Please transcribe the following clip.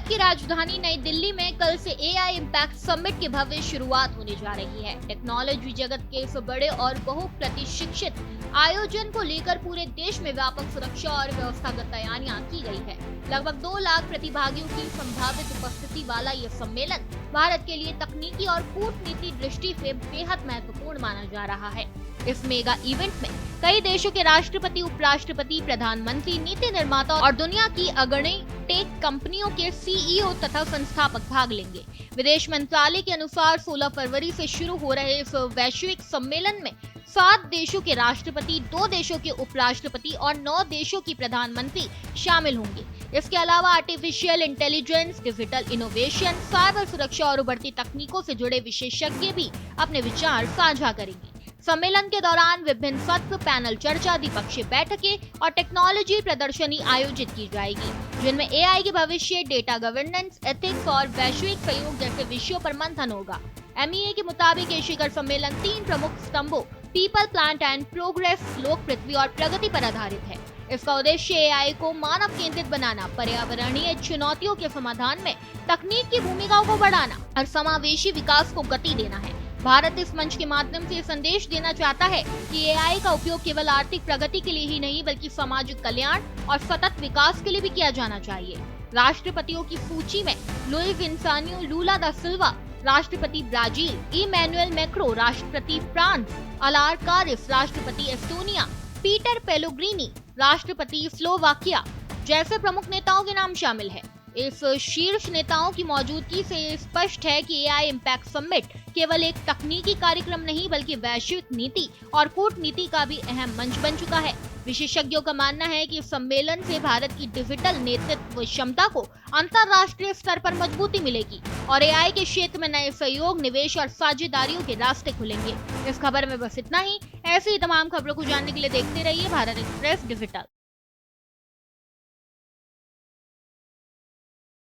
की राजधानी नई दिल्ली में कल से एआई इम्पैक्ट समिट की भव्य शुरुआत होने जा रही है। टेक्नोलॉजी जगत के इस बड़े और बहुप्रतीक्षित आयोजन को लेकर पूरे देश में व्यापक सुरक्षा और व्यवस्थागत तैयारियां की गई है। लगभग 2 लाख प्रतिभागियों की संभावित उपस्थिति वाला ये सम्मेलन भारत के लिए तकनीकी और कूटनीति दृष्टि से बेहद महत्वपूर्ण माना जा रहा है। इस मेगा इवेंट में कई देशों के राष्ट्रपति, उपराष्ट्रपति, प्रधानमंत्री, नीति निर्माता और दुनिया की अग्रणी टेक कंपनियों के सीईओ तथा संस्थापक भाग लेंगे। विदेश मंत्रालय के अनुसार 16 फरवरी से शुरू हो रहे इस वैश्विक सम्मेलन में 7 देशों के राष्ट्रपति, 2 देशों के उपराष्ट्रपति और 9 देशों की प्रधानमंत्री शामिल होंगे। इसके अलावा artificial intelligence, digital innovation, cyber सुरक्षा और उभरती तकनीकों से जुड़े विशेषज्ञ भी अपने विचार साझा करेंगे। सम्मेलन के दौरान विभिन्न सत्र, पैनल चर्चा, द्विपक्षीय बैठकें और टेक्नोलॉजी प्रदर्शनी आयोजित की जाएगी, जिनमें एआई के भविष्य, डेटा गवर्नेंस, एथिक्स और वैश्विक सहयोग जैसे विषयों पर मंथन होगा। एमईए के मुताबिक ये शिखर सम्मेलन 3 प्रमुख स्तंभों पीपल, प्लांट एंड प्रोग्रेस, लोक, पृथ्वी और प्रगति पर आधारित है। इसका उद्देश्य एआई को मानव केंद्रित बनाना, पर्यावरणीय चुनौतियों के समाधान में तकनीक की भूमिका को बढ़ाना और समावेशी विकास को गति देना है। भारत इस मंच के माध्यम से संदेश देना चाहता है कि एआई का उपयोग केवल आर्थिक प्रगति के लिए ही नहीं बल्कि सामाजिक कल्याण और सतत विकास के लिए भी किया जाना चाहिए। राष्ट्रपतियों की सूची में लुइस इनासियो लुला दा सिल्वा, राष्ट्रपति ब्राजील, इमैनुएल मैक्रों, राष्ट्रपति फ्रांस, अलार कारिस, राष्ट्रपति एस्टोनिया, पीटर पेलोग्रिनी, राष्ट्रपति स्लोवाकिया जैसे प्रमुख नेताओं के नाम शामिल है। इस शीर्ष नेताओं की मौजूदगी से स्पष्ट है कि एआई इम्पैक्ट समिट केवल एक तकनीकी कार्यक्रम नहीं बल्कि वैश्विक नीति और कूटनीति का भी अहम मंच बन चुका है। विशेषज्ञों का मानना है कि इस सम्मेलन से भारत की डिजिटल नेतृत्व क्षमता को अंतर्राष्ट्रीय स्तर पर मजबूती मिलेगी और एआई के क्षेत्र में नए सहयोग, निवेश और साझेदारियों के रास्ते खुलेंगे। इस खबर में बस इतना ही। ऐसी तमाम खबरों को जानने के लिए देखते रहिए भारत एक्सप्रेस डिजिटल।